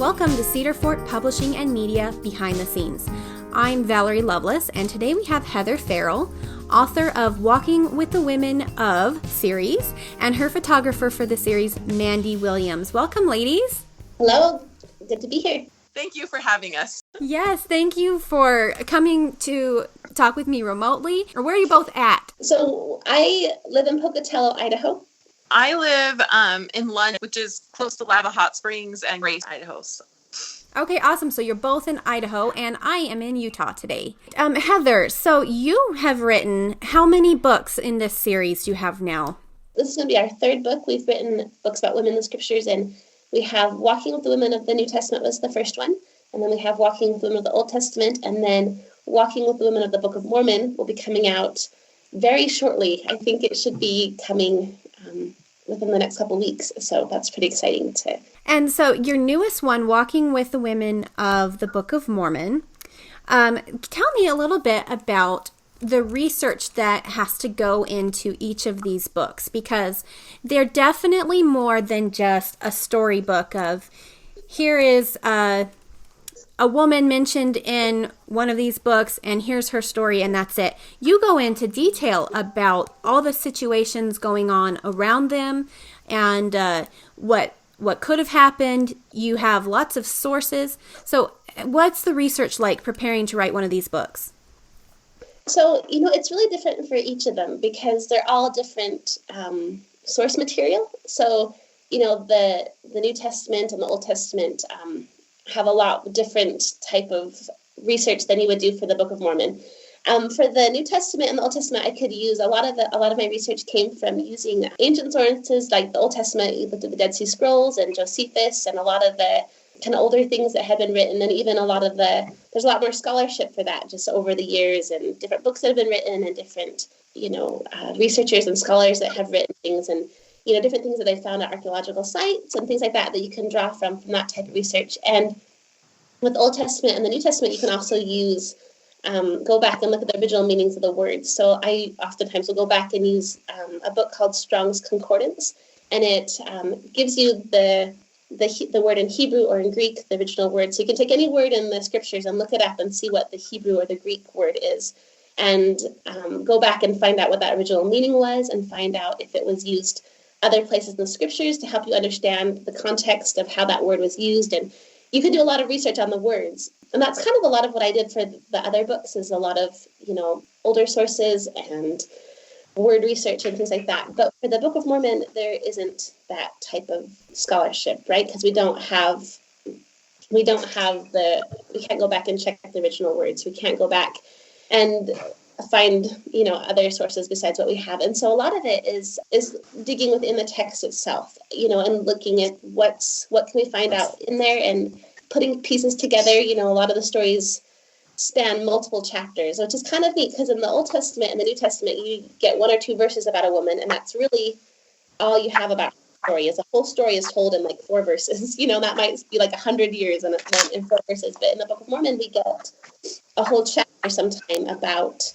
Welcome to Cedar Fort Publishing and Media Behind the Scenes. I'm Valerie Lovelace, and today we have Heather Farrell, author of Walking with the Women of series, and her photographer for the series, Mandy Williams. Welcome, ladies. Hello. Good to be here. Thank you for having us. Yes, thank you for coming to talk with me remotely. Or where are you both at? So I live in Pocatello, Idaho. I live in Lund, which is close to Lava Hot Springs and Grace, Idaho. Okay, awesome. So you're both in Idaho, and I am in Utah today. Heather, so you have written how many books in this series do you have now? This is going to be our third book. We've written books about women in the scriptures, and we have Walking with the Women of the New Testament was the first one, and then we have Walking with the Women of the Old Testament, and then Walking with the Women of the Book of Mormon will be coming out very shortly. I think it should be coming within the next couple weeks, so that's pretty exciting to. And so your newest one, Walking with the Women of the Book of Mormon, tell me a little bit about the research that has to go into each of these books, because they're definitely more than just a storybook of here is a woman mentioned in one of these books and here's her story and that's it. You go into detail about all the situations going on around them and what could have happened. You have lots of sources. So what's the research like preparing to write one of these books? So, it's really different for each of them because they're all different source material. So, the New Testament and the Old Testament have a lot different type of research than you would do for the Book of Mormon. For the New Testament and the Old Testament, I could use a lot of my research came from using ancient sources like the Old Testament. You looked at the Dead Sea Scrolls and Josephus and a lot of the kind of older things that had been written, and even there's a lot more scholarship for that just over the years, and different books that have been written, and different researchers and scholars that have written things, and different things that they found at archaeological sites and things like that you can draw from that type of research. And with the Old Testament and the New Testament, you can also use go back and look at the original meanings of the words. So I oftentimes will go back and use a book called Strong's Concordance, and it gives you the word in Hebrew or in Greek, the original word. So you can take any word in the scriptures and look it up and see what the Hebrew or the Greek word is, and go back and find out what that original meaning was, and find out if it was used other places in the scriptures to help you understand the context of how that word was used. And you can do a lot of research on the words. And that's kind of a lot of what I did for the other books, is a lot of, older sources and word research and things like that. But for the Book of Mormon, there isn't that type of scholarship, right? Because we can't go back and check the original words. We can't go back and find, other sources besides what we have. And so a lot of it is digging within the text itself, and looking at what can we find out in there and putting pieces together. A lot of the stories span multiple chapters, which is kind of neat, because in the Old Testament and the New Testament, you get one or two verses about a woman, and that's really all you have about the story. Is a whole story is told in like 4 verses. That might be like 100 years in 4 verses. But in the Book of Mormon, we get a whole chapter sometime about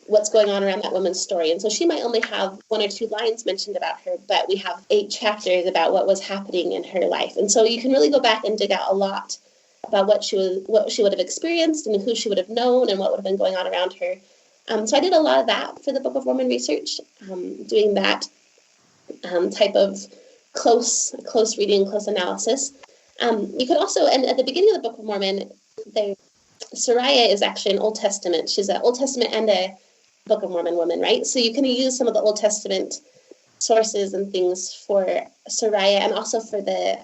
what's going on around that woman's story. And so she might only have 1 or 2 lines mentioned about her, but we have 8 chapters about what was happening in her life. And so you can really go back and dig out a lot about what she would have experienced and who she would have known and what would have been going on around her. So I did a lot of that for the Book of Mormon research, doing that type of close reading, close analysis. You could also, and at the beginning of the Book of Mormon, Sariah is actually an Old Testament. She's an Old Testament and a Book of Mormon woman, right? So you can use some of the Old Testament sources and things for Sariah, and also for the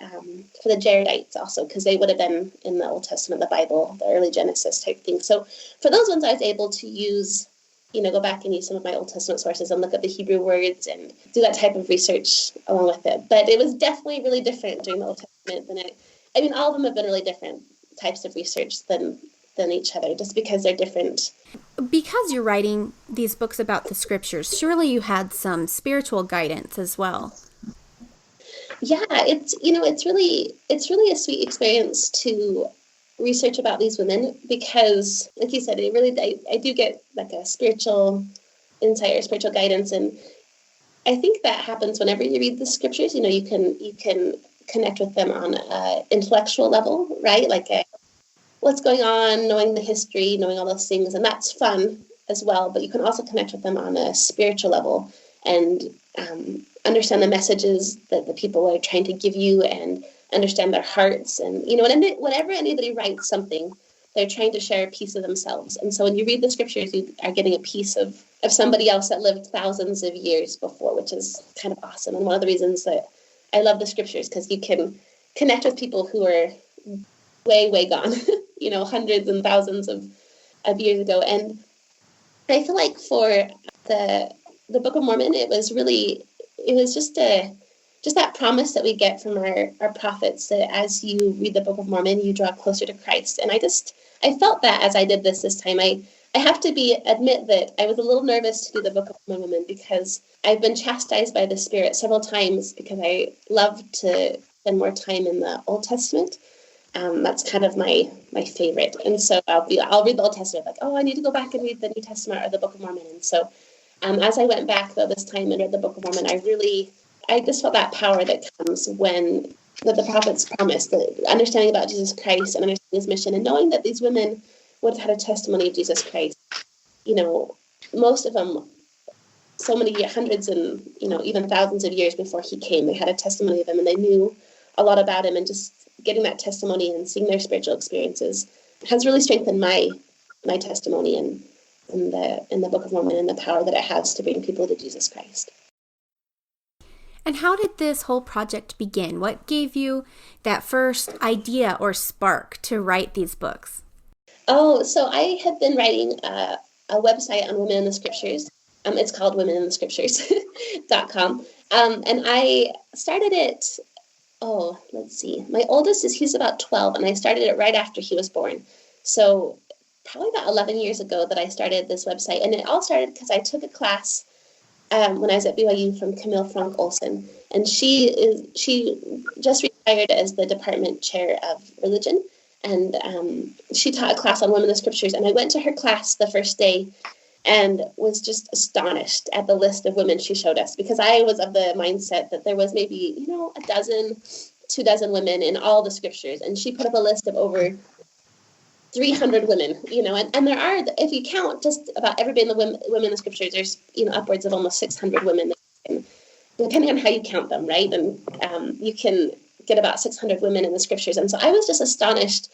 Jaredites also, because they would have been in the Old Testament, the Bible, the early Genesis type thing. So for those ones, I was able to use, go back and use some of my Old Testament sources and look at the Hebrew words and do that type of research along with it. But it was definitely really different during the Old Testament than all of them have been really different types of research than each other, just because they're different. Because you're writing these books about the scriptures, surely you had some spiritual guidance as well. Yeah, it's really a sweet experience to research about these women, because, like you said, I do get like a spiritual insight or spiritual guidance, and I think that happens whenever you read the scriptures. You can connect with them on an intellectual level, right? Like what's going on, knowing the history, knowing all those things. And that's fun as well. But you can also connect with them on a spiritual level and understand the messages that the people are trying to give you and understand their hearts. And, whenever anybody writes something, they're trying to share a piece of themselves. And so when you read the scriptures, you are getting a piece of somebody else that lived thousands of years before, which is kind of awesome. And one of the reasons that I love the scriptures, because you can connect with people who are way, way gone, hundreds and thousands of years ago. And I feel like for the Book of Mormon, it was just that promise that we get from our prophets, that as you read the Book of Mormon, you draw closer to Christ. And I felt that as I did this time. I have to admit that I was a little nervous to do the Book of Mormon because I've been chastised by the Spirit several times because I love to spend more time in the Old Testament. That's kind of my favorite. And so I'll read the Old Testament, like, I need to go back and read the New Testament or the Book of Mormon. And so as I went back, though, this time and read the Book of Mormon, I just felt that power that comes when the prophets promised, the understanding about Jesus Christ and understanding his mission, and knowing that these women would have had a testimony of Jesus Christ. Most of them, so many hundreds and, even thousands of years before he came, they had a testimony of him and they knew a lot about him, and just getting that testimony and seeing their spiritual experiences has really strengthened my testimony in the Book of Mormon and the power that it has to bring people to Jesus Christ. And how did this whole project begin? What gave you that first idea or spark to write these books? So I have been writing a website on women in the scriptures. It's called womeninthe.scriptures.com. And I started it, let's see. My oldest he's about 12, and I started it right after he was born. So probably about 11 years ago that I started this website. And it all started because I took a class when I was at BYU from Camille Frank Olson, and she just retired as the department chair of religion, and she taught a class on women in the scriptures, and I went to her class the first day and was just astonished at the list of women she showed us, because I was of the mindset that there was maybe a dozen, 24 women in all the scriptures, and she put up a list of over 300 women, and there are, if you count just about everybody in the women in the scriptures, there's, upwards of almost 600 women, depending on how you count them, right? And you can get about 600 women in the scriptures. And so I was just astonished.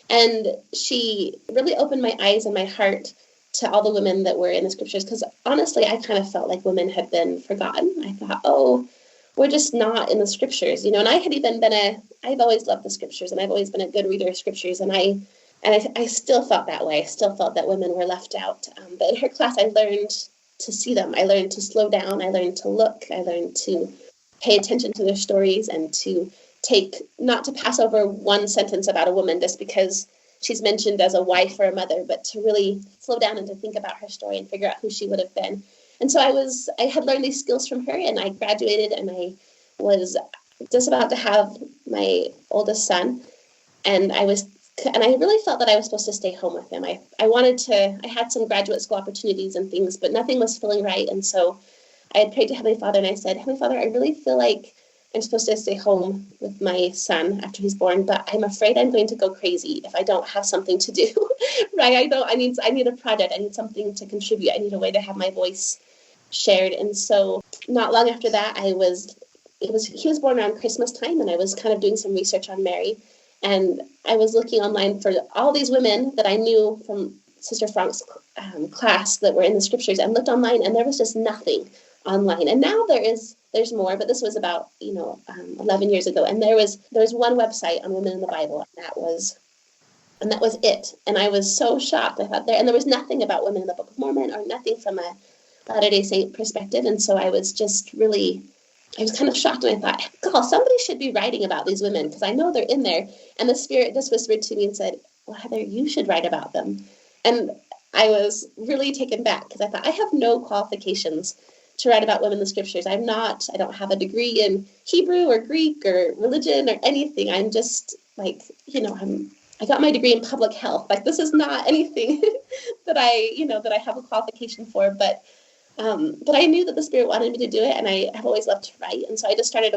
And she really opened my eyes and my heart to all the women that were in the scriptures, because honestly, I kind of felt like women had been forgotten. I thought, we're just not in the scriptures, and I had even I've always loved the scriptures, and I've always been a good reader of scriptures, and I still felt that way. I still felt that women were left out. But in her class, I learned to see them. I learned to slow down. I learned to look. I learned to pay attention to their stories, and to not to pass over one sentence about a woman just because she's mentioned as a wife or a mother, but to really slow down and to think about her story and figure out who she would have been. And so I had learned these skills from her, and I graduated, and I was just about to have my oldest son, and I really felt that I was supposed to stay home with him. I had some graduate school opportunities and things, but nothing was feeling right. And so I had prayed to Heavenly Father, and I said, Heavenly Father, I really feel like I'm supposed to stay home with my son after he's born, but I'm afraid I'm going to go crazy if I don't have something to do, right? I need a project. I need something to contribute. I need a way to have my voice shared. And so not long after that, he was born around Christmas time, and I was kind of doing some research on Mary. And I was looking online for all these women that I knew from Sister Frank's class that were in the scriptures, and looked online, and there was just nothing online. And now there's more, but this was about 11 years ago, and there was one website on women in the Bible, and that was it. And I was so shocked. I thought there was nothing about women in the Book of Mormon, or nothing from a Latter-day Saint perspective. And so I was kind of shocked, and I thought, God, somebody should be writing about these women, because I know they're in there. And the Spirit just whispered to me and said, well, Heather, you should write about them. And I was really taken back, because I thought, I have no qualifications to write about women in the scriptures. I don't have a degree in Hebrew or Greek or religion or anything. I'm just I got my degree in public health. Like, this is not anything that I have a qualification for. But But I knew that the Spirit wanted me to do it, and I have always loved to write. And so I just started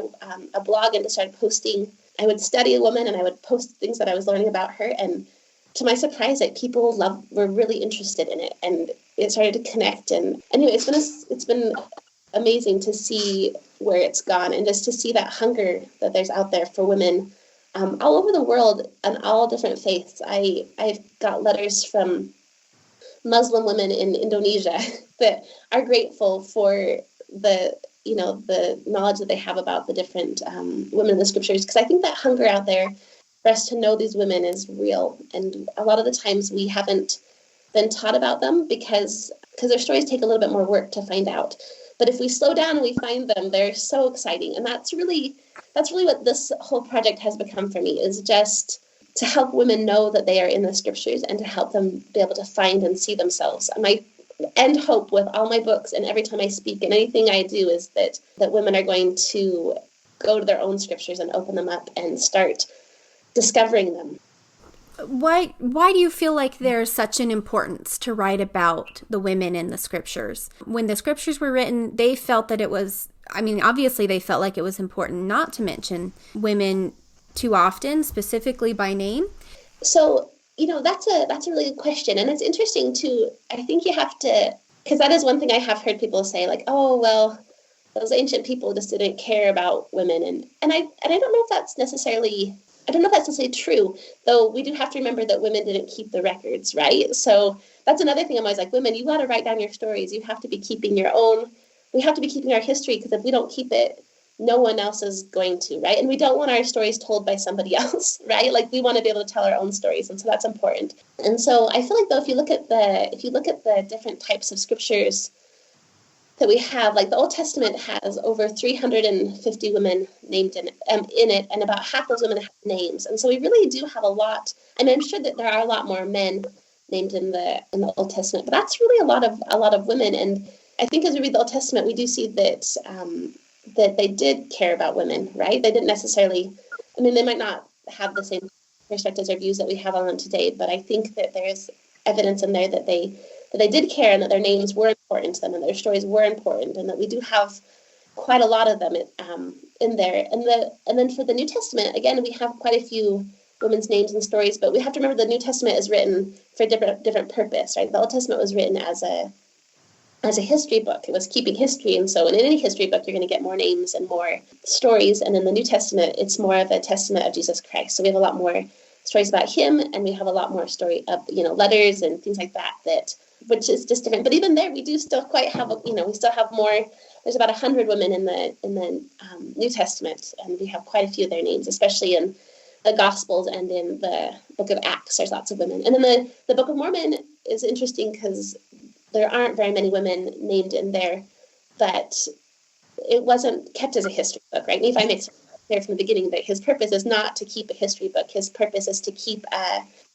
a blog and just started posting. I would study a woman, and I would post things that I was learning about her. And to my surprise, like, people were really interested in it, and it started to connect. And anyway, it's been amazing to see where it's gone, and just to see that hunger that there's out there for women all over the world and all different faiths. I've got letters from Muslim women in Indonesia that are grateful for the knowledge that they have about the different women in the scriptures, because I think that hunger out there for us to know these women is real, and a lot of the times we haven't been taught about them because their stories take a little bit more work to find out. But if we slow down and we find them, they're so exciting, and that's really what this whole project has become for me, is just to help women know that they are in the scriptures and to help them be able to find and see themselves. And my end hope with all my books and every time I speak and anything I do is that women are going to go to their own scriptures and open them up and start discovering them. Why do you feel like there's such an importance to write about the women in the scriptures? When the scriptures were written, they felt that it was, obviously they felt like it was important not to mention women too often, specifically by name. So, that's a really good question. And it's interesting too. I think you have to, because that is one thing I have heard people say, like, oh, well, those ancient people just didn't care about women. And I don't know if that's necessarily true, though we do have to remember that women didn't keep the records, right? So that's another thing I'm always like, women, you got to write down your stories. You have to be keeping we have to be keeping our history, because if we don't keep it, no one else is going to, right? And we don't want our stories told by somebody else, right? Like, we want to be able to tell our own stories, and so that's important. And so I feel like, though, if you look at the different types of scriptures that we have, like the Old Testament has over 350 women named in it, and about half those women have names. And so we really do have a lot. I'm sure that there are a lot more men named in the Old Testament, but that's really a lot of women. And I think as we read the Old Testament, we do see that that they did care about women, right? They didn't necessarily, they might not have the same perspectives or views that we have on them today, but I think that there's evidence in there that they did care, and that their names were important to them, and their stories were important, and that we do have quite a lot of them in there. And then for the New Testament, again, we have quite a few women's names and stories, but we have to remember the New Testament is written for a different purpose, right? The Old Testament was written as a history book. It was keeping history, and so in any history book, you're going to get more names and more stories. And in the New Testament, it's more of a testament of Jesus Christ. So we have a lot more stories about him, and we have a lot more story of letters and things like that, which is just different. But even there, we do still quite have we still have more. There's about 100 women in the New Testament, and we have quite a few of their names, especially in the Gospels and in the Book of Acts. There's lots of women, and then the Book of Mormon is interesting because there aren't very many women named in there, but it wasn't kept as a history book, right? Nephi makes clear from the beginning that his purpose is not to keep a history book. His purpose is to keep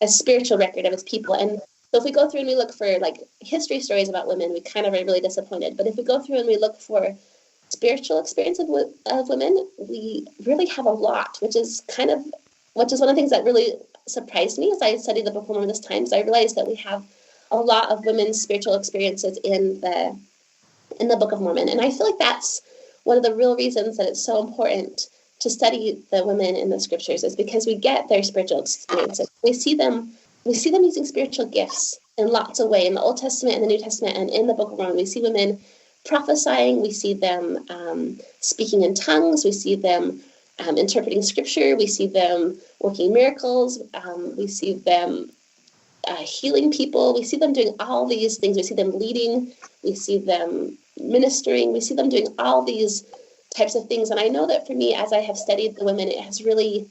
a spiritual record of his people. And so if we go through and we look for like history stories about women, we kind of are really disappointed. But if we go through and we look for spiritual experience of women, we really have a lot, which is one of the things that really surprised me as I studied the Book of Mormon this time. So I realized that we have a lot of women's spiritual experiences in the Book of Mormon. And I feel like that's one of the real reasons that it's so important to study the women in the scriptures, is because we get their spiritual experiences. We see them using spiritual gifts in lots of ways in the Old Testament and the New Testament, and in the Book of Mormon. We see women prophesying, we see them speaking in tongues, we see them interpreting scripture, we see them working miracles, we see them healing people. We see them doing all these things. We see them leading. We see them ministering. We see them doing all these types of things. And I know that for me, as I have studied the women, it has really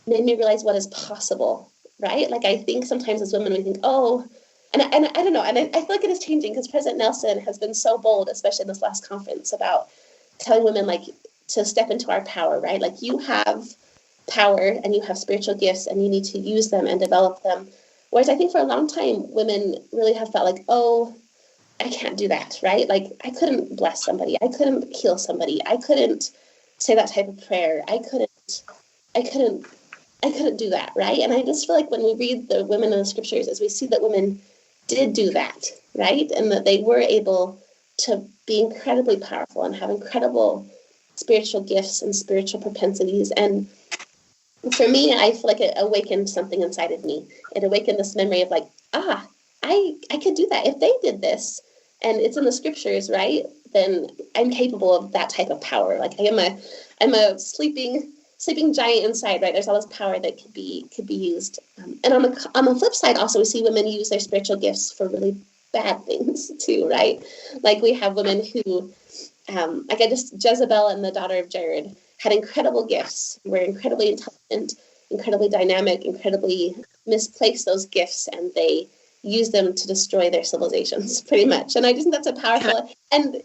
made me realize what is possible, right? Like, I think sometimes as women, we think, oh, and I don't know. And I feel like it is changing, because President Nelson has been so bold, especially in this last conference, about telling women, like, to step into our power, right? Like, you have power and you have spiritual gifts, and you need to use them and develop them. Whereas I think for a long time, women really have felt like, oh, I can't do that, right? Like, I couldn't bless somebody. I couldn't heal somebody. I couldn't say that type of prayer. I couldn't do that, right? And I just feel like when we read the women in the scriptures, as we see that women did do that, right? And that they were able to be incredibly powerful and have incredible spiritual gifts and spiritual propensities. And for me, I feel like it awakened something inside of me. It awakened this memory of like, I could do that. If they did this, and it's in the scriptures, right? Then I'm capable of that type of power. Like I'm a sleeping giant inside, right? There's all this power that could be used. And on the flip side, also we see women use their spiritual gifts for really bad things too, right? Like we have women who, Jezebel and the daughter of Jared had incredible gifts, were incredibly intelligent, incredibly dynamic, incredibly misplaced those gifts, and they use them to destroy their civilizations, pretty much. And I just think that's a powerful, and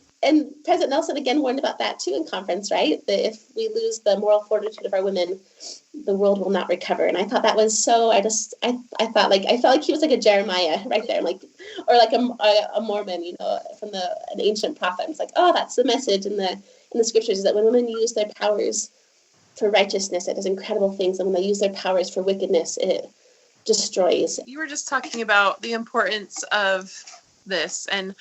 President Nelson again warned about that too in conference, right? That if we lose the moral fortitude of our women, the world will not recover. And I thought that was so, I felt like he was like a Jeremiah right there, like, or like a Mormon, from an ancient prophet. It's like, oh, that's the message in the scriptures, is that when women use their powers for righteousness, it does incredible things. And when they use their powers for wickedness, it destroys. You were just talking about the importance of this, and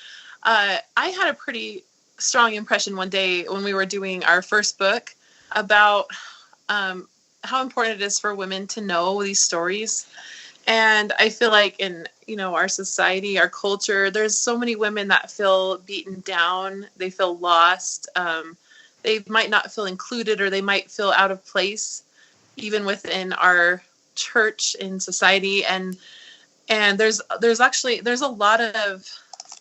I had a pretty strong impression one day when we were doing our first book about how important it is for women to know these stories. And I feel like in our society, our culture, there's so many women that feel beaten down, they feel lost, they might not feel included, or they might feel out of place even within our church in society. And there's a lot of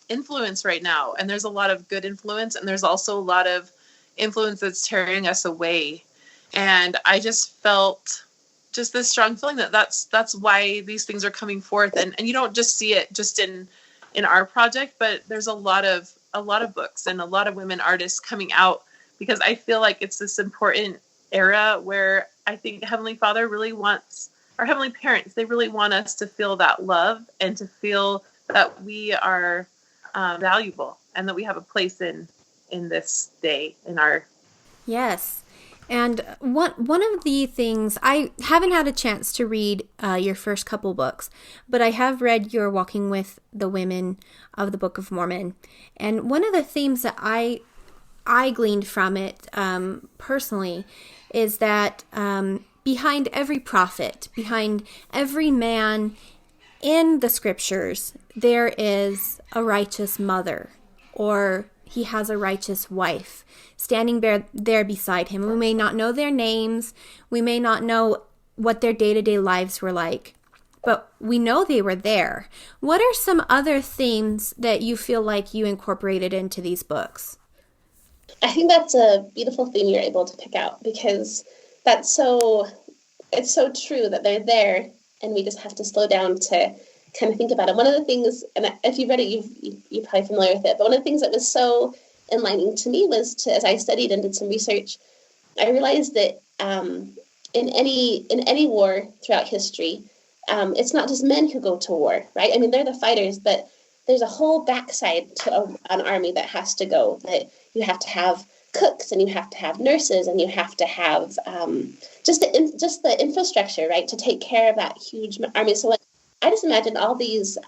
influence right now, and there's a lot of good influence, and there's also a lot of influence that's tearing us away. And I just felt just this strong feeling that's why these things are coming forth, and you don't just see it just in our project, but there's a lot of books and a lot of women artists coming out, because I feel like it's this important era where I think Heavenly Father really wants our heavenly parents, they really want us to feel that love and to feel that we are valuable and that we have a place in this day in our. Yes. And one of the things, I haven't had a chance to read your first couple books, but I have read your Walking with the Women of the Book of Mormon. And one of the themes that I gleaned from it personally is that behind every prophet, behind every man in the scriptures, there is a righteous mother, or he has a righteous wife standing there beside him. We may not know their names. We may not know what their day-to-day lives were like, but we know they were there. What are some other themes that you feel like you incorporated into these books? I think that's a beautiful theme you're able to pick out, because it's so true that they're there, and we just have to slow down to kind of think about it. One of the things, and if you've read it, you're probably familiar with it, but one of the things that was so enlightening to me was as I studied and did some research, I realized that in any war throughout history, it's not just men who go to war, right? I mean, they're the fighters, but there's a whole backside to an army that has to go, that you have to have cooks, and you have to have nurses, and you have to have just the infrastructure, right, to take care of that huge army. So I just imagine all these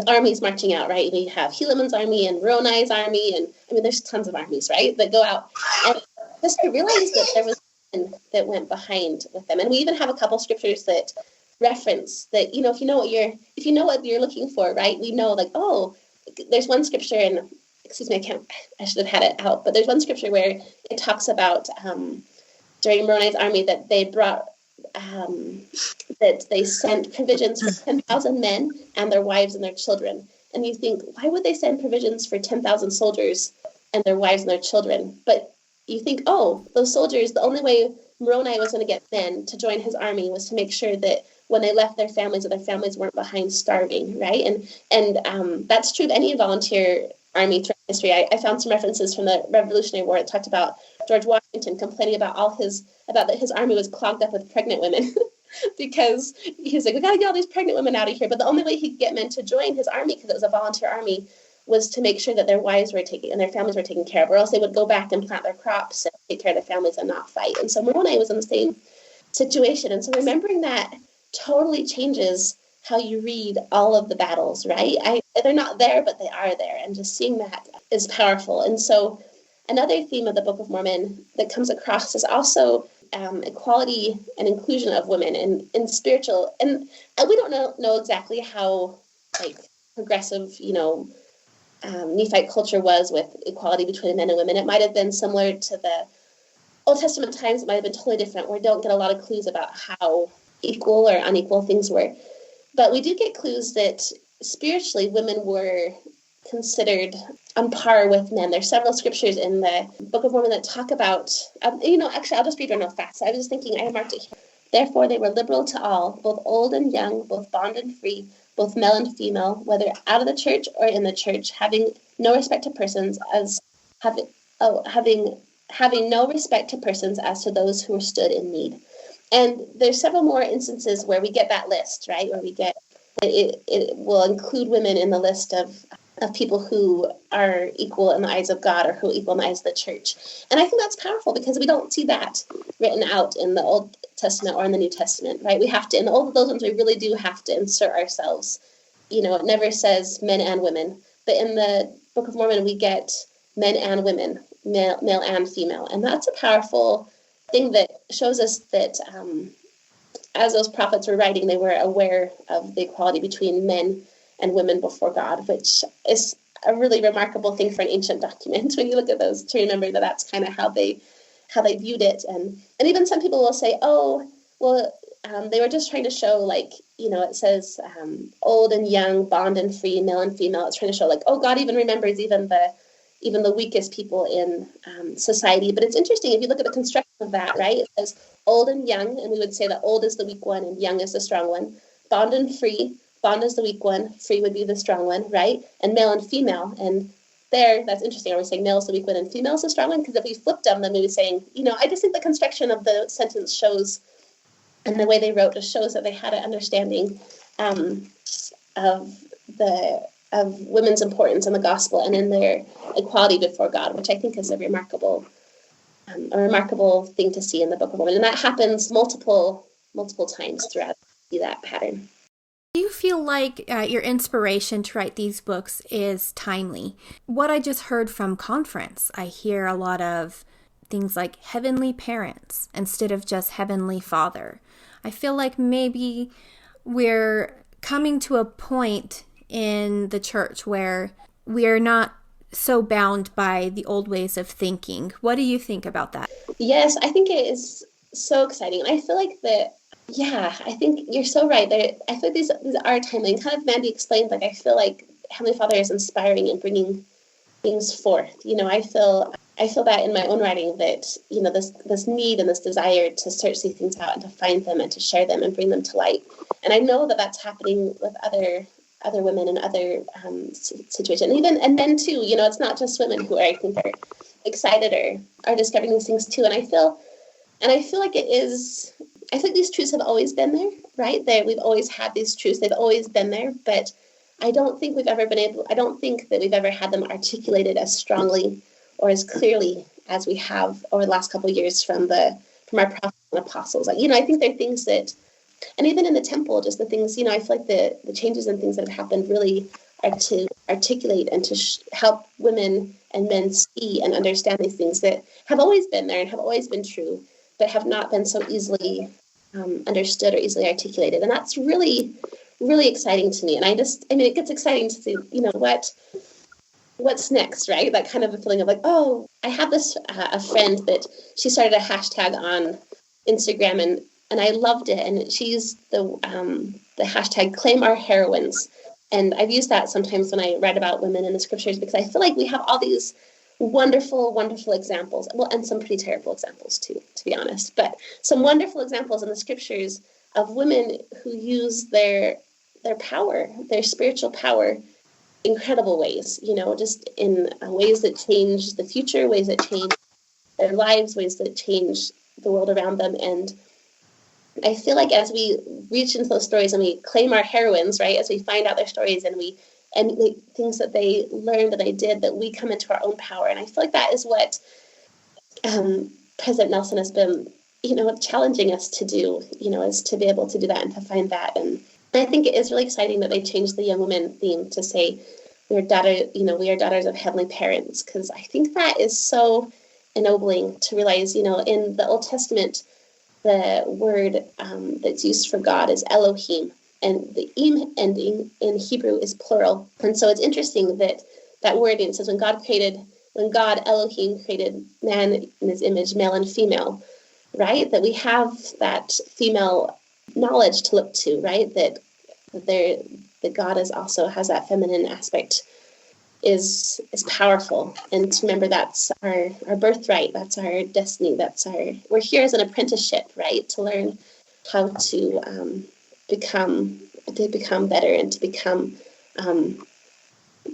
armies marching out, right? You have Helaman's army and Moroni's army, and I mean, there's tons of armies, right, that go out. And just to realize that there was men that went behind with them, and we even have a couple scriptures that reference that, if you know what you're looking for, right? We know, like, oh, there's one scripture in. Excuse me, I should have had it out, but there's one scripture where it talks about during Moroni's army that they brought, that they sent provisions for 10,000 men and their wives and their children. And you think, why would they send provisions for 10,000 soldiers and their wives and their children? But you think, oh, those soldiers, the only way Moroni was going to get men to join his army was to make sure that when they left their families, that their families weren't behind starving, right? And that's true of any volunteer army throughout history. I found some references from the Revolutionary War. It talked about George Washington complaining about that his army was clogged up with pregnant women because he was like, we got to get all these pregnant women out of here. But the only way he could get men to join his army, because it was a volunteer army, was to make sure that their wives were taken and their families were taken care of, or else they would go back and plant their crops and take care of their families and not fight. And so Moroni was in the same situation. And so remembering that totally changes how you read all of the battles, right? They're not there, but they are there. And just seeing that is powerful. And so another theme of the Book of Mormon that comes across is also equality and inclusion of women in spiritual. And we don't know exactly how like progressive, Nephite culture was with equality between men and women. It might have been similar to the Old Testament times. It might have been totally different. We don't get a lot of clues about how equal or unequal things were. But we do get clues that spiritually women were considered on par with men. There's several scriptures in the Book of Mormon that talk about, actually, I'll just read one real fast. I was just thinking, I marked it here. Therefore, they were liberal to all, both old and young, both bond and free, both male and female, whether out of the church or in the church, having no respect to persons as having no respect to persons as to those who stood in need. And there's several more instances where we get that list, right? Where we get it will include women in the list of people who are equal in the eyes of God or who are equal in the eyes of the church. And I think that's powerful because we don't see that written out in the Old Testament or in the New Testament, right? We have to, in all of those ones, we really do have to insert ourselves. It never says men and women, but in the Book of Mormon, we get men and women, male and female. And that's a powerful thing that shows us that as those prophets were writing, they were aware of the equality between men and women before God, which is a really remarkable thing for an ancient document. When you look at those, to remember that that's kind of how they viewed it. And even some people will say, oh, well, they were just trying to show, it says old and young, bond and free, male and female. It's trying to show God even remembers even the weakest people in society. But it's interesting if you look at the construction of that, right? It says old and young, and we would say that old is the weak one and young is the strong one. Bond and free, bond is the weak one, free would be the strong one, right? And male and female. And there, that's interesting. Are we saying male is the weak one and female is the strong one? Because if we flipped them, then we would be saying, I just think the construction of the sentence shows, and the way they wrote just shows that they had an understanding of women's importance in the gospel and in their equality before God, which I think is a remarkable thing to see in the Book of Mormon. And that happens multiple times throughout. See that pattern. Do you feel like your inspiration to write these books is timely? What I just heard from conference, I hear a lot of things like heavenly parents instead of just heavenly father. I feel like maybe we're coming to a point in the church where we are not so bound by the old ways of thinking. What do you think about that? Yes, I think it is so exciting. I feel like I think you're so right. I feel like these are timely. And kind of Mandy explained, I feel like Heavenly Father is inspiring and bringing things forth. I feel that in my own writing that, this need and this desire to search these things out and to find them and to share them and bring them to light. And I know that that's happening with other women in other situations, and men too. It's not just women who I think are excited or are discovering these things too. And I feel like it is. I think these truths have always been there, right? We've always had these truths. They've always been there, but I don't think that we've ever had them articulated as strongly or as clearly as we have over the last couple of years from our prophets and apostles. I think there are things that, and even in the temple, just the things, I feel like the changes and things that have happened really are to articulate and to help women and men see and understand these things that have always been there and have always been true, but have not been so easily understood or easily articulated. And that's really, really exciting to me. And it gets exciting to see, what's next, right? That kind of a feeling of I have this, a friend that she started a hashtag on Instagram and I loved it. And she used the hashtag claim our heroines. And I've used that sometimes when I write about women in the scriptures, because I feel like we have all these wonderful, wonderful examples. Well, and some pretty terrible examples too, to be honest, but some wonderful examples in the scriptures of women who use their power, their spiritual power, incredible ways, just in ways that change the future, ways that change their lives, ways that change the world around them. And I feel like as we reach into those stories and we claim our heroines, right, as we find out their stories and the things that they learned and they did, that we come into our own power. And I feel like that is what President Nelson has been, challenging us to do, is to be able to do that and to find that. And I think it is really exciting that they changed the young women theme to say we are daughters of heavenly parents, because I think that is so ennobling to realize, in the Old Testament, the word that's used for God is Elohim, and the im ending in Hebrew is plural. And so it's interesting that that wording says when God Elohim created man in his image, male and female, right? That we have that female knowledge to look to, right? That God is also has that feminine aspect is powerful. And to remember that's our birthright, that's our destiny, we're here as an apprenticeship, right? To learn how to become better and to become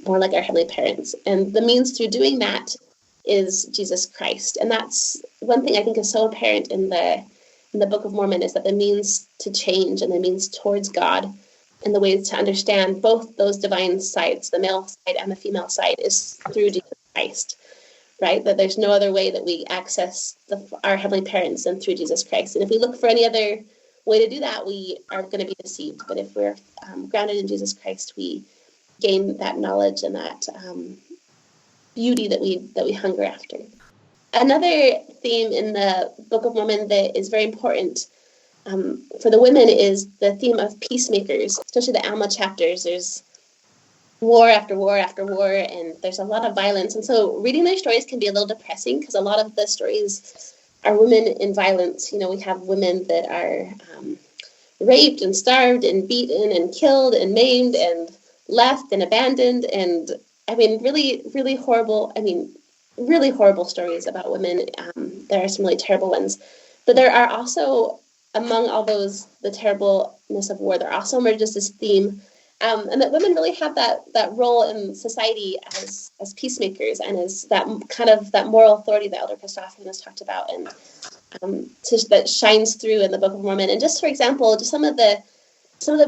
more like our heavenly parents. And the means through doing that is Jesus Christ. And that's one thing I think is so apparent in the Book of Mormon, is that the means to change and the means towards God and the ways to understand both those divine sides, the male side and the female side, is through Jesus Christ, right? That there's no other way that we access our heavenly parents than through Jesus Christ. And if we look for any other way to do that, we are going to be deceived. But if we're grounded in Jesus Christ, we gain that knowledge and that beauty that we hunger after. Another theme in the Book of Mormon that is very important for the women is the theme of peacemakers, especially the Alma chapters. There's war after war after war, and there's a lot of violence. And so reading their stories can be a little depressing, because a lot of the stories are women in violence. We have women that are raped and starved and beaten and killed and maimed and left and abandoned. And I mean, really, really horrible. Really horrible stories about women. There are some really terrible ones. But there are also, among all those, the terribleness of war, there also emerges this theme, and that women really have that role in society as peacemakers, and as that kind of that moral authority that Elder Christopher has talked about, and that shines through in the Book of Mormon. And just for example, just some of the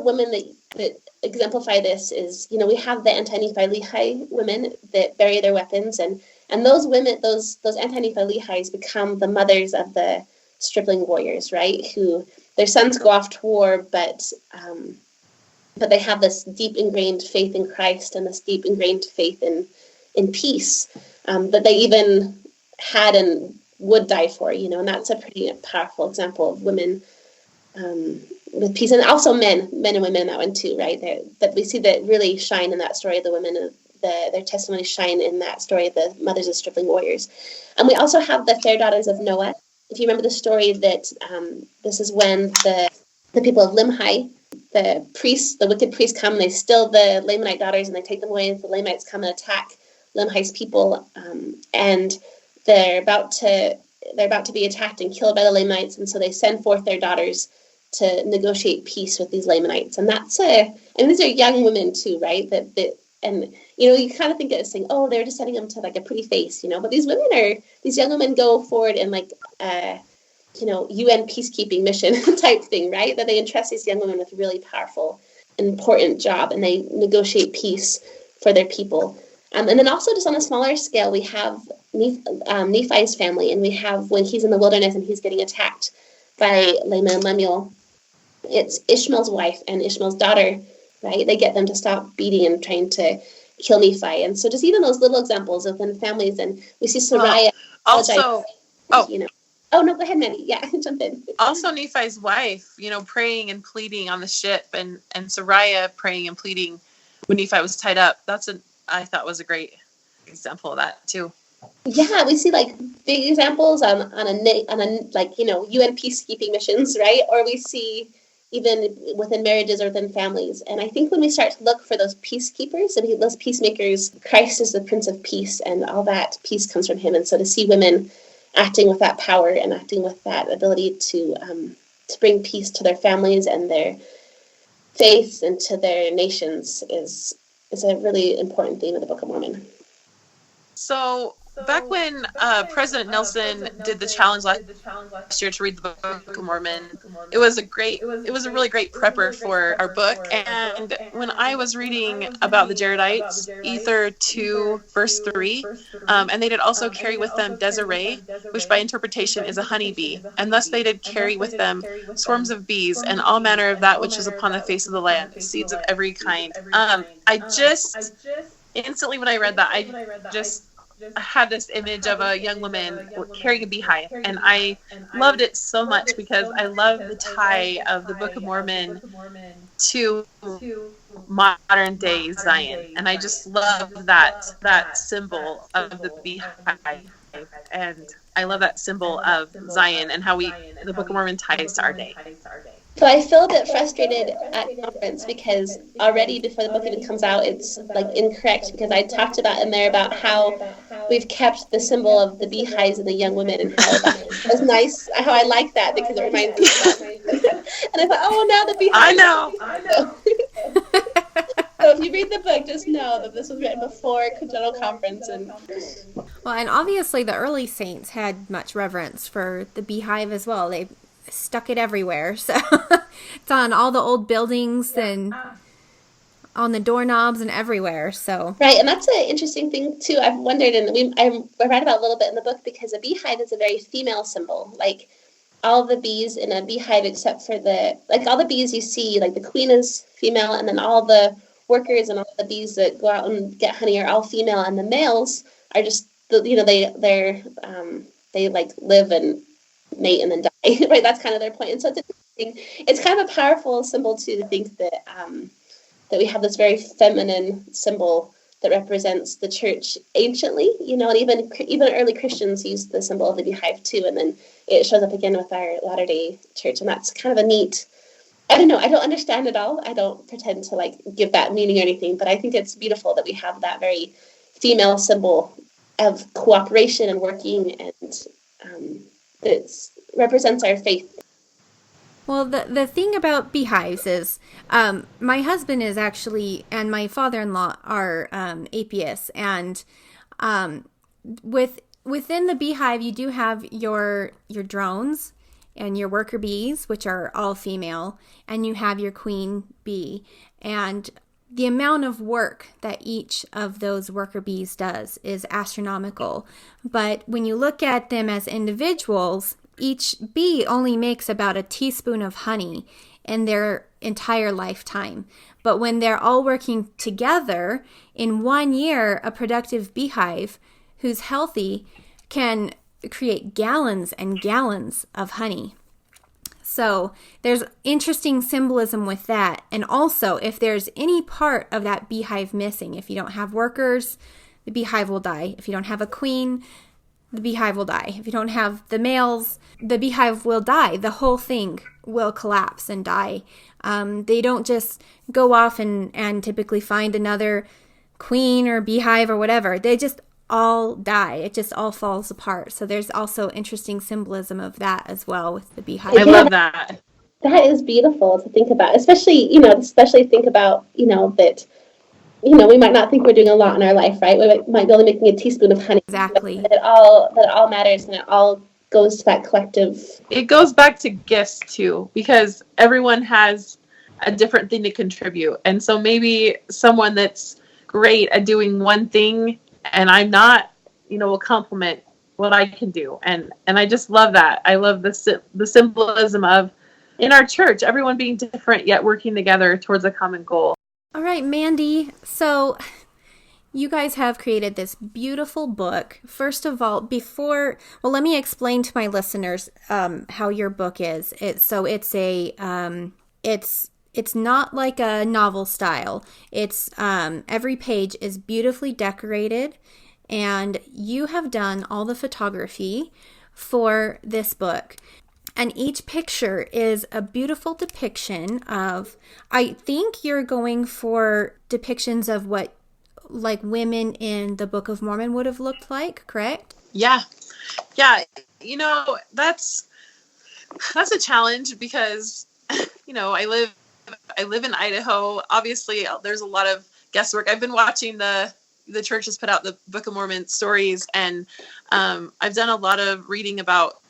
women that exemplify this is, we have the Anti-Nephi Lehi women that bury their weapons, and those women, those Anti-Nephi Lehis become the mothers of the stripling warriors, right? Who their sons go off to war, but they have this deep ingrained faith in Christ and this deep ingrained faith in peace that they even had and would die for, and that's a pretty powerful example of women with peace. And also men and women in that one too, right? That we see that really shine in that story. The women, their testimonies shine in that story, the mothers of stripling warriors. And we also have the fair daughters of Noah. If you remember the story, that this is when the people of Limhi, the wicked priests come, and they steal the Lamanite daughters and they take them away, and the Lamanites come and attack Limhi's people, and they're about to be attacked and killed by the Lamanites, and so they send forth their daughters to negotiate peace with these Lamanites. And these are young women too, right? And you kind of think of it as saying, oh, they're just sending them to like a pretty face, but these young women go forward in like UN peacekeeping mission type thing, right? That they entrust these young women with a really powerful, important job, and they negotiate peace for their people. And then also just on a smaller scale, we have Nephi's family, and we have when he's in the wilderness and he's getting attacked by Lama and Lemuel, it's Ishmael's wife and Ishmael's daughter, right? They get them to stop beating and trying to kill Nephi. And so just even those little examples of when families, and we see Sariah. Oh, no, go ahead, Mandy. Yeah, jump in. Also, Nephi's wife, praying and pleading on the ship, and Sariah praying and pleading when Nephi was tied up. I thought was a great example of that too. Yeah, we see like big examples on UN peacekeeping missions, right? Or we see even within marriages or within families. And I think when we start to look for those peacekeepers and those peacemakers, Christ is the Prince of Peace, and all that peace comes from him. And so to see women acting with that power and acting with that ability to bring peace to their families and their faiths and to their nations is a really important theme of the Book of Mormon. So back when President Nelson did the challenge last year to read the Book of Mormon, it was a really great prepper for our book. And when I was reading about the Jaredites, Ether 2, verse 3, and they did also carry with them Desiree, which by interpretation is a honeybee, and thus they did carry with them swarms of bees and all manner of that which is upon the face of the land, seeds of every kind. I just instantly when I read that, I just had this image of a young woman carrying a beehive, and I loved it so much because I love the tie of the Book of Mormon to modern day Zion, and I just love that symbol of the beehive, and I love that symbol of Zion and how the Book of Mormon ties to our day. So I feel a bit frustrated at conference because already before the book even comes out, it's like incorrect, because I talked about in there about how we've kept the symbol of the beehives and the young women, and how that was nice, how I like that because it reminds me of that. And I thought, oh, now the beehives. I know. So if you read the book, just know that this was written before General Conference. Well, and obviously the early saints had much reverence for the beehive as well. They stuck it everywhere, so it's on all the old buildings and on the doorknobs and everywhere. So right, and that's an interesting thing too. I've wondered, and I read about a little bit in the book, because a beehive is a very female symbol. Like all the bees in a beehive, except for all the bees you see, like the queen is female, and then all the workers and all the bees that go out and get honey are all female, and the males are just they like live and mate and then die. Right, that's kind of their point. And so it's kind of a powerful symbol too, to think that that we have this very feminine symbol that represents the church anciently, and even early Christians used the symbol of the beehive too, and then it shows up again with our Latter-day Church, and that's kind of a neat. I don't know. I don't understand it all. I don't pretend to give that meaning or anything, but I think it's beautiful that we have that very female symbol of cooperation and working, and that represents our faith. well, the thing about beehives is my husband is actually, and my father-in-law are atheists, and within the beehive you do have your drones and your worker bees, which are all female, and you have your queen bee, and the amount of work that each of those worker bees does is astronomical. But when you look at them as individuals, each bee only makes about a teaspoon of honey in their entire lifetime. But when they're all working together, in 1 year, a productive beehive who's healthy can create gallons and gallons of honey. So there's interesting symbolism with that. And also, if there's any part of that beehive missing, if you don't have workers, the beehive will die. If you don't have a queen, the beehive will die. If you don't have the males, the beehive will die. The whole thing will collapse and die. They don't just go off and typically find another queen or beehive or whatever. They just all die. It just all falls apart. So there's also interesting symbolism of that as well with the beehive. I love that. That is beautiful to think about, especially think about, that, we might not think we're doing a lot in our life, right? We might be only making a teaspoon of honey. Exactly. That it all matters, and it all goes to that collective. It goes back to gifts too, because everyone has a different thing to contribute. And so maybe someone that's great at doing one thing and I'm not, will complement what I can do. And I just love that. I love the symbolism of, in our church, everyone being different yet working together towards a common goal. All right, Mandy. So you guys have created this beautiful book. First of all, let me explain to my listeners how your book is. It's not like a novel style. It's every page is beautifully decorated, and you have done all the photography for this book. And each picture is a beautiful depiction of, I think you're going for depictions of what women in the Book of Mormon would have looked like, correct? Yeah. That's a challenge because, I live in Idaho. Obviously, there's a lot of guesswork. I've been watching the the church has put out the Book of Mormon stories, and I've done a lot of reading about,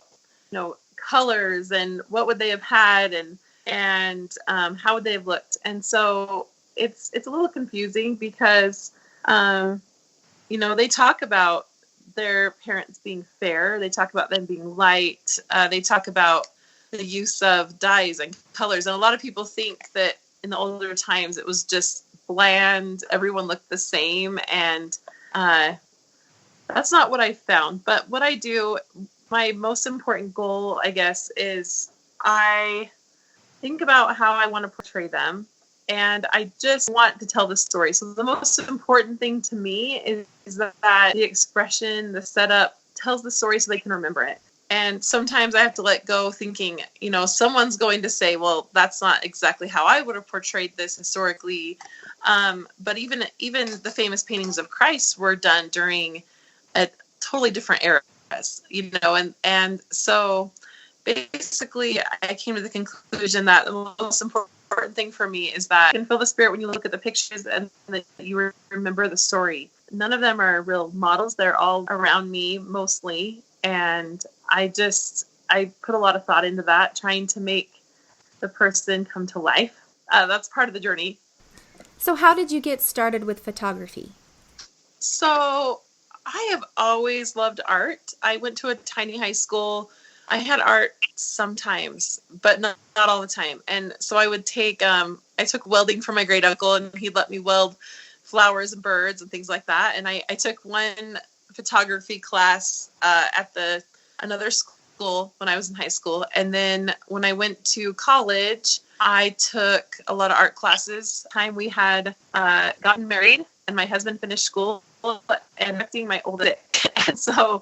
colors and what would they have had, and how would they have looked. And so it's a little confusing because, they talk about their parents being fair. They talk about them being light. They talk about the use of dyes and colors. And a lot of people think that in the older times it was just bland, everyone looked the same, and that's not what I found. But what I do, my most important goal, I guess, is I think about how I want to portray them, and I just want to tell the story. So the most important thing to me is that the expression, the setup tells the story so they can remember it. And sometimes I have to let go thinking, someone's going to say, well, that's not exactly how I would have portrayed this historically. But even the famous paintings of Christ were done during a totally different era, and so basically I came to the conclusion that the most important thing for me is that you can feel the spirit when you look at the pictures and that you remember the story. None of them are real models. They're all around me mostly. And I put a lot of thought into that, trying to make the person come to life. That's part of the journey. So how did you get started with photography? So I have always loved art. I went to a tiny high school. I had art sometimes, but not all the time. And so I would I took welding from my great uncle, and he'd let me weld flowers and birds and things like that. And I took one photography class at another school when I was in high school. And then when I went to college, I took a lot of art classes. Time we had gotten married, and my husband finished school and acting my oldest. And so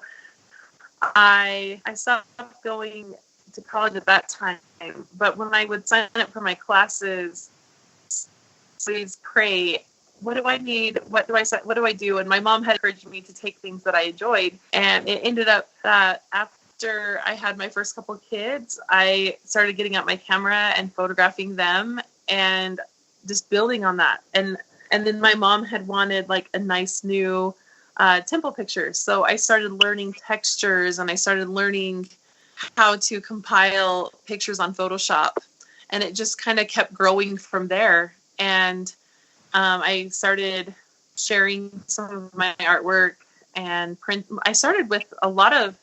I stopped going to college at that time. But when I would sign up for my classes, please pray, what do I need? What do I do? And my mom had encouraged me to take things that I enjoyed. And it ended up that after I had my first couple of kids, I started getting out my camera and photographing them and just building on that. And then my mom had wanted like a nice new temple picture. So I started learning textures, and I started learning how to compile pictures on Photoshop. And it just kind of kept growing from there. And I started sharing some of my artwork and print. I started with a lot of,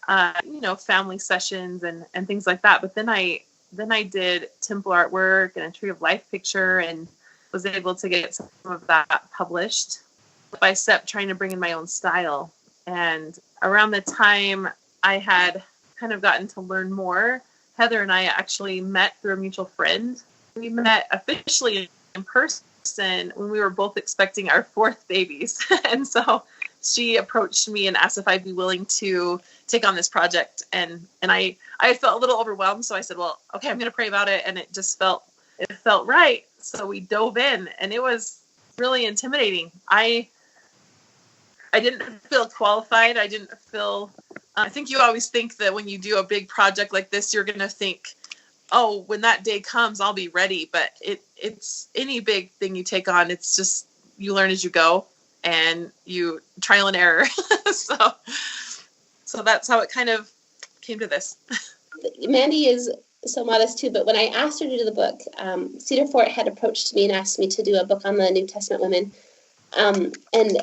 family sessions and things like that. But then I did temple artwork and a Tree of Life picture, and was able to get some of that published by step, trying to bring in my own style. And around the time I had kind of gotten to learn more, Heather and I actually met through a mutual friend. We met officially in person when we were both expecting our fourth babies. And so she approached me and asked if I'd be willing to take on this project. And I felt a little overwhelmed. So I said, well, okay, I'm going to pray about it. And it felt right. So we dove in, and it was really intimidating. I didn't feel qualified. I didn't feel, I think you always think that when you do a big project like this, you're going to think, oh, when that day comes, I'll be ready. But it's any big thing you take on. It's just, you learn as you go, and you trial and error. So that's how it kind of came to this. Mandy is so modest too, but when I asked her to do the book, Cedar Fort had approached me and asked me to do a book on the New Testament women. And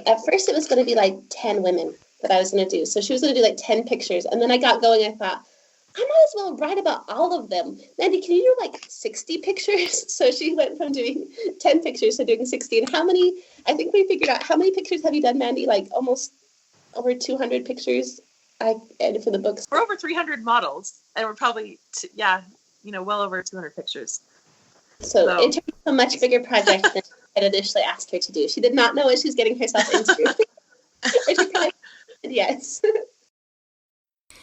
at first it was going to be like 10 women that I was going to do. So she was going to do like 10 pictures. And then I got going. I thought, I might as well write about all of them. Mandy, can you do like 60 pictures? So she went from doing 10 pictures to doing 60. And I think we figured out, how many pictures have you done, Mandy? Like almost over 200 pictures I edited for the books. We're over 300 models, and we're probably, well over 200 pictures. So it turned into a much bigger project than I had initially asked her to do. She did not know what she was getting herself into. Or she probably did, yes.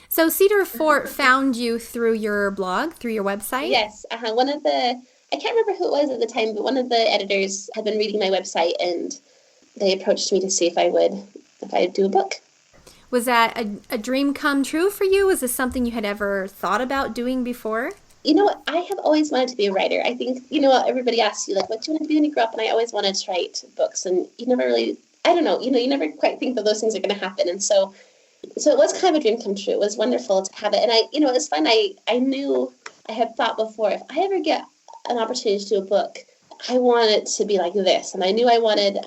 So Cedar Fort found you through your blog, through your website? Yes. I can't remember who it was at the time, but one of the editors had been reading my website, and they approached me to see if I'd do a book. Was that a dream come true for you? Was this something you had ever thought about doing before? You know what? I have always wanted to be a writer. I think, everybody asks you, like, what do you want to be when you grow up? And I always wanted to write books. And you never really I don't know, you never quite think that those things are going to happen. And so it was kind of a dream come true. It was wonderful to have it. And it was fun. I knew, I had thought before, if I ever get an opportunity to do a book, I want it to be like this. And I knew I wanted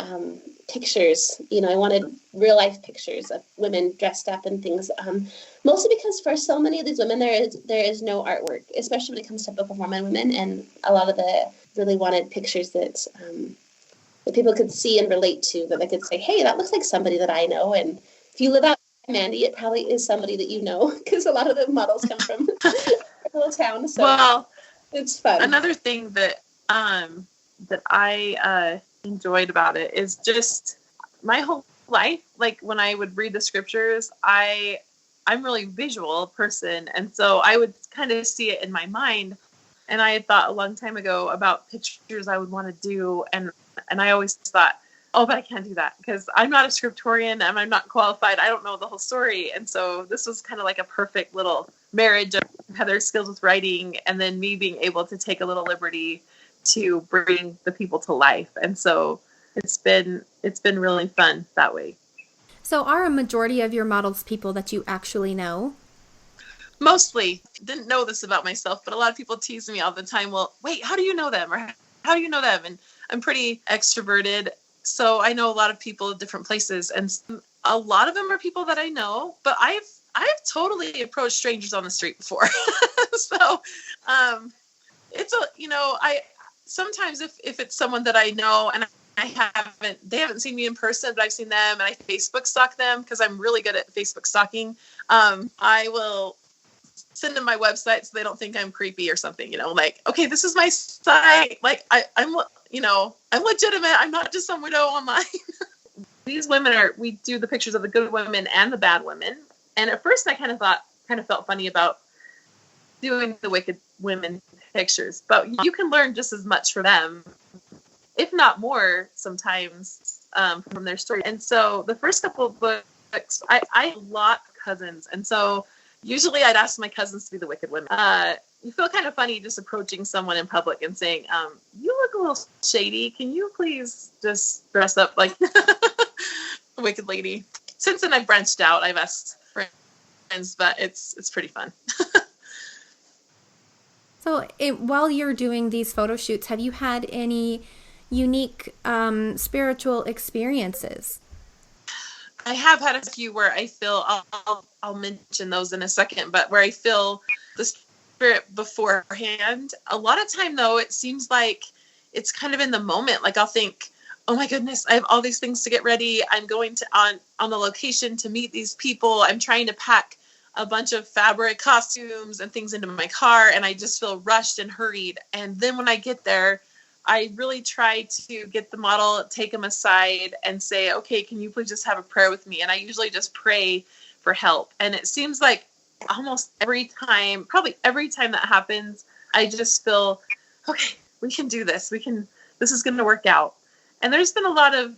pictures, I wanted real life pictures of women dressed up and things. Mostly because for so many of these women, there is no artwork, especially when it comes to Book of Mormon women. And a lot of the really wanted pictures that people could see and relate to, that they could say, hey, that looks like somebody that I know. And if you live out in Mandy, it probably is somebody that you know, because a lot of the models come from a little town. So well, it's fun. Another thing that I enjoyed about it is just my whole life. Like when I would read the scriptures, I'm really visual person. And so I would kind of see it in my mind. And I had thought a long time ago about pictures I would want to do. And I always thought, oh, but I can't do that because I'm not a scriptorian and I'm not qualified. I don't know the whole story. And so this was kind of like a perfect little marriage of Heather's skills with writing and then me being able to take a little liberty to bring the people to life. And so it's been really fun that way. So are a majority of your models people that you actually know? Mostly. Didn't know this about myself, but a lot of people tease me all the time. Well, wait, how do you know them? Or how do you know them? And I'm pretty extroverted, so I know a lot of people at different places, and a lot of them are people that I know, but I've totally approached strangers on the street before. So it's I sometimes if it's someone that I know and they haven't seen me in person, but I've seen them and I Facebook stalk them because I'm really good at Facebook stalking. I will send them my website so they don't think I'm creepy or something, like, okay, this is my site. Like I'm legitimate. I'm not just some widow online. These women we do the pictures of the good women and the bad women. And at first I kind of felt funny about doing the wicked women pictures, but you can learn just as much from them, if not more sometimes, from their story. And so the first couple of books, I have a lot of cousins. And so usually I'd ask my cousins to be the wicked women. You feel kind of funny just approaching someone in public and saying, you look a little shady. Can you please just dress up like a wicked lady? Since then I've branched out. I've asked friends, but it's pretty fun. So while you're doing these photo shoots, have you had any unique spiritual experiences? I have had a few where I feel, I'll mention those in a second, but where I feel the spirit beforehand. A lot of time though, it seems like it's kind of in the moment. Like I'll think, oh my goodness, I have all these things to get ready. I'm going to on the location to meet these people. I'm trying to pack a bunch of fabric costumes and things into my car. And I just feel rushed and hurried. And then when I get there, I really try to get the model, take them aside and say, okay, can you please just have a prayer with me? And I usually just pray for help. And it seems like almost probably every time that happens, I just feel, okay, we can do this. This is going to work out. And there's been a lot of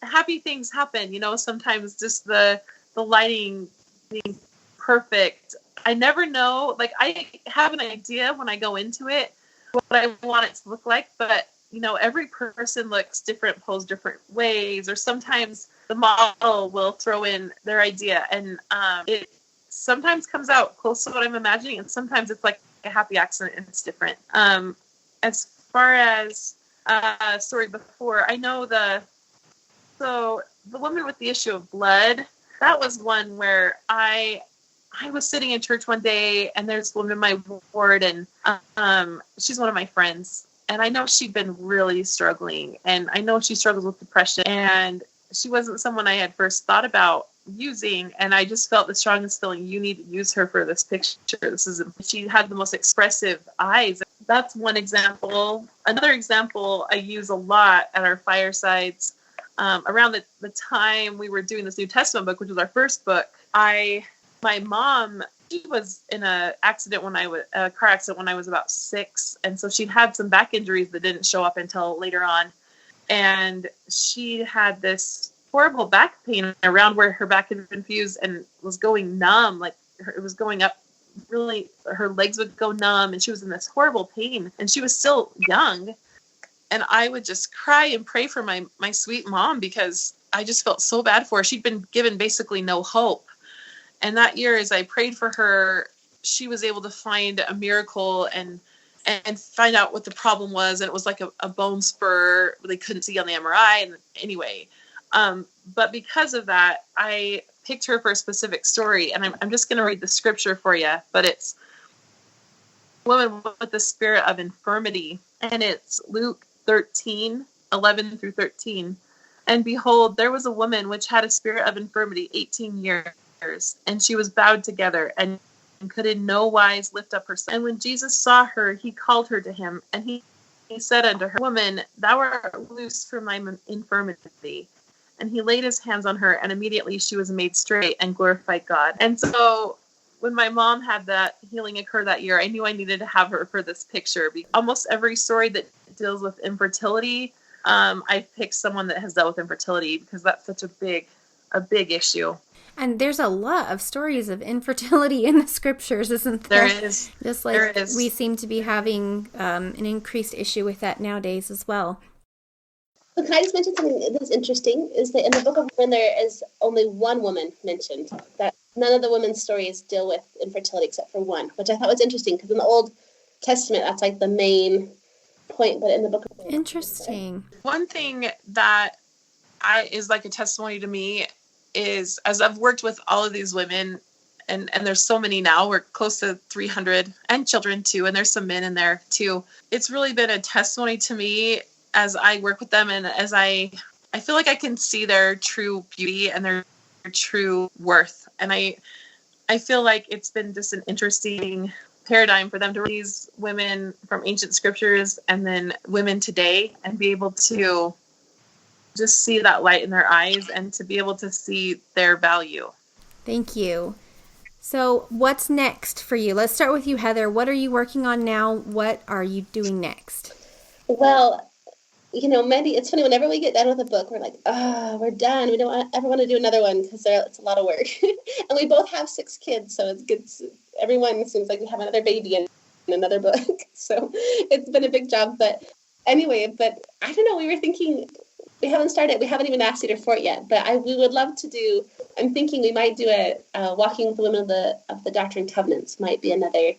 happy things happen. Sometimes just the lighting being perfect. I never know. Like I have an idea when I go into it what I want it to look like, but every person looks different, pose different ways, or sometimes the model will throw in their idea, and it sometimes comes out close to what I'm imagining, and sometimes it's like a happy accident and it's different. As far as story before, I know the woman with the issue of blood, that was one where I was sitting in church one day, and there's a woman in my ward, and she's one of my friends, and I know she'd been really struggling, and I know she struggles with depression, and she wasn't someone I had first thought about using, and I just felt the strongest feeling, you need to use her for this picture. She had the most expressive eyes. That's one example. Another example I use a lot at our firesides, around the time we were doing this New Testament book, which was our first book, my mom, she was in a car accident when I was about 6. And so she'd had some back injuries that didn't show up until later on. And she had this horrible back pain around where her back had been fused and was going numb. Like it was going up really, her legs would go numb, and she was in this horrible pain, and she was still young. And I would just cry and pray for my sweet mom, because I just felt so bad for her. She'd been given basically no hope. And that year, as I prayed for her, she was able to find a miracle and find out what the problem was. And it was like a bone spur they couldn't see on the MRI. And anyway, but because of that, I picked her for a specific story. And I'm just going to read the scripture for you. But it's a woman with the spirit of infirmity. And it's Luke 13:11-13. And behold, there was a woman which had a spirit of infirmity 18 years, and she was bowed together, and could in no wise lift up herself. And when Jesus saw her, he called her to him, and he said unto her, Woman, thou art loosed from thy infirmity. And he laid his hands on her, and immediately she was made straight and glorified God. And so when my mom had that healing occur that year, I knew I needed to have her for this picture. Almost every story that deals with infertility, I picked someone that has dealt with infertility, because that's such a big issue. And there's a lot of stories of infertility in the scriptures, isn't there? There is. Just like we seem to be having an increased issue with that nowadays as well. Well, can I just mention something that's interesting? Is that in the Book of Mormon there is only one woman mentioned. That none of the women's stories deal with infertility except for one, which I thought was interesting, because in the Old Testament that's like the main point, but in the Book of Mormon, interesting. One thing that is like a testimony to me is, as I've worked with all of these women, and there's so many now, we're close to 300, and children too, and there's some men in there too. It's really been a testimony to me as I work with them, and as I feel like I can see their true beauty and their true worth. And I feel like it's been just an interesting paradigm for them to read these women from ancient scriptures and then women today, and be able to just see that light in their eyes and to be able to see their value. Thank you. So what's next for you? Let's start with you, Heather. What are you working on now? What are you doing next? Well, Mandy, it's funny, whenever we get done with a book, we're like, we're done. We don't ever want to do another one, because it's a lot of work. And we both have 6 kids, so it's good. Everyone seems like we have another baby and another book. So it's been a big job. But anyway, I don't know, we were thinking, we haven't even asked Cedar Fort yet, but we would love to do, I'm thinking we might do a Walking with the Women of the Doctrine and Covenants might be another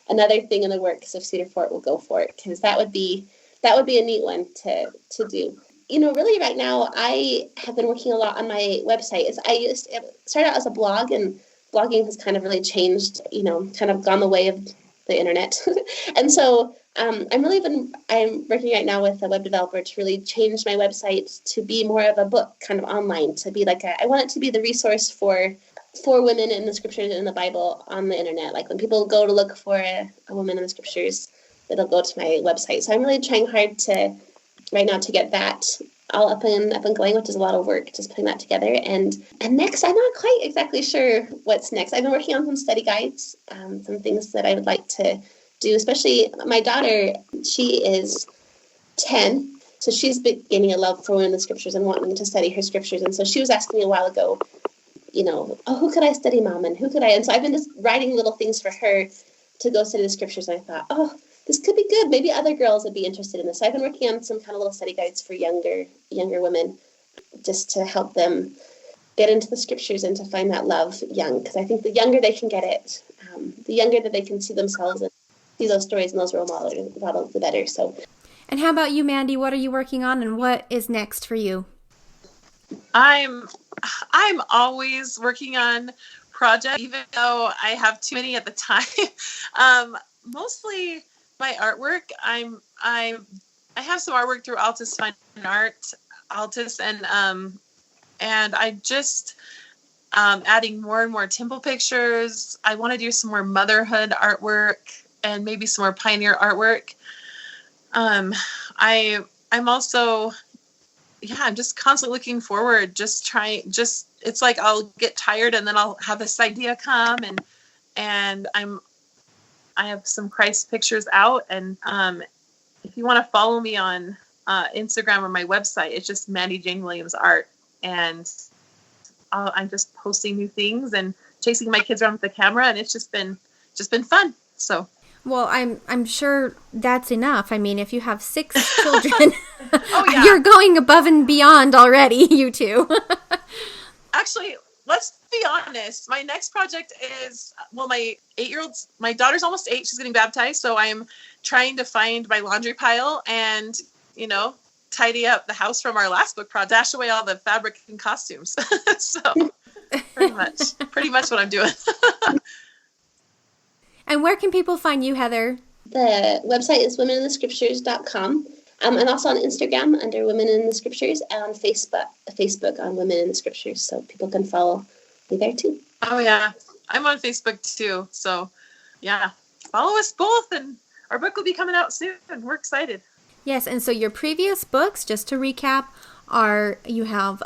thing in the works if Cedar Fort will go for it, because that would be a neat one to do. Really right now, I have been working a lot on my website. It started out as a blog, and blogging has kind of really changed, kind of gone the way of the internet. And so I'm working right now with a web developer to really change my website to be more of a book, kind of online, to be like I want it to be the resource for women in the scriptures and in the Bible on the internet. Like when people go to look for a woman in the scriptures, it'll go to my website. So I'm really trying hard right now to get that all up and going, which is a lot of work, just putting that together. And next, I'm not quite exactly sure what's next. I've been working on some study guides, some things that I would like to do, especially my daughter. She is 10, so she's been gaining a love for women in the scriptures and wanting to study her scriptures. And so she was asking me a while ago, who could I study, Mom, and who could I? And so I've been just writing little things for her to go study the scriptures. And I thought, this could be good. Maybe other girls would be interested in this. So I've been working on some kind of little study guides for younger women, just to help them get into the scriptures and to find that love young. Because I think the younger they can get it, the younger that they can see themselves and see those stories and those role models, the better. So. And how about you, Mandy? What are you working on, and what is next for you? I'm always working on projects, even though I have too many at the time. Mostly my artwork. I have some artwork through Altus Fine Art, and I just adding more and more temple pictures. I want to do some more motherhood artwork and maybe some more pioneer artwork. I'm also, I'm just constantly looking forward, it's like I'll get tired and then I'll have this idea come, and I have some Christ pictures out, and if you want to follow me on Instagram or my website, it's just Mandy Jane Williams Art, and I'm just posting new things and chasing my kids around with the camera, and it's just been fun. So Well, I'm sure that's enough. I mean, if you have 6 children, Oh, yeah. you're going above and beyond already, you two. Actually, let's be honest. My next project is, well, my daughter's almost 8. She's getting baptized. So I'm trying to find my laundry pile and, tidy up the house from our last book project, dash away all the fabric and costumes. So pretty much what I'm doing. And where can people find you, Heather? The website is womeninthescriptures.com. And also on Instagram under Women in the Scriptures, and on Facebook on Women in the Scriptures, so people can follow me there too. Oh, yeah. I'm on Facebook too. So, yeah, follow us both, and our book will be coming out soon. We're excited. Yes, and so your previous books, just to recap, you have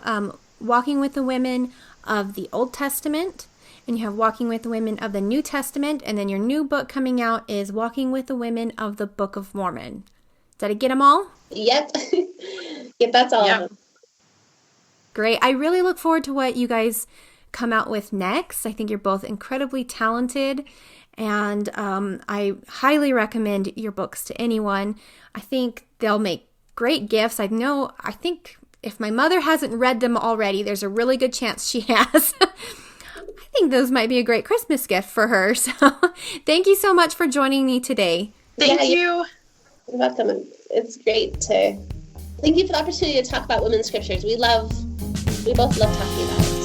Walking with the Women of the Old Testament, and you have Walking with the Women of the New Testament, and then your new book coming out is Walking with the Women of the Book of Mormon. Did I get them all? Yep. Yep, that's all of them. Great. I really look forward to what you guys come out with next. I think you're both incredibly talented, and I highly recommend your books to anyone. I think they'll make great gifts. I think if my mother hasn't read them already, there's a really good chance she has. I think those might be a great Christmas gift for her. So thank you so much for joining me today. Thank you. You're welcome. It's great thank you for the opportunity to talk about women's scriptures. We both love talking about it.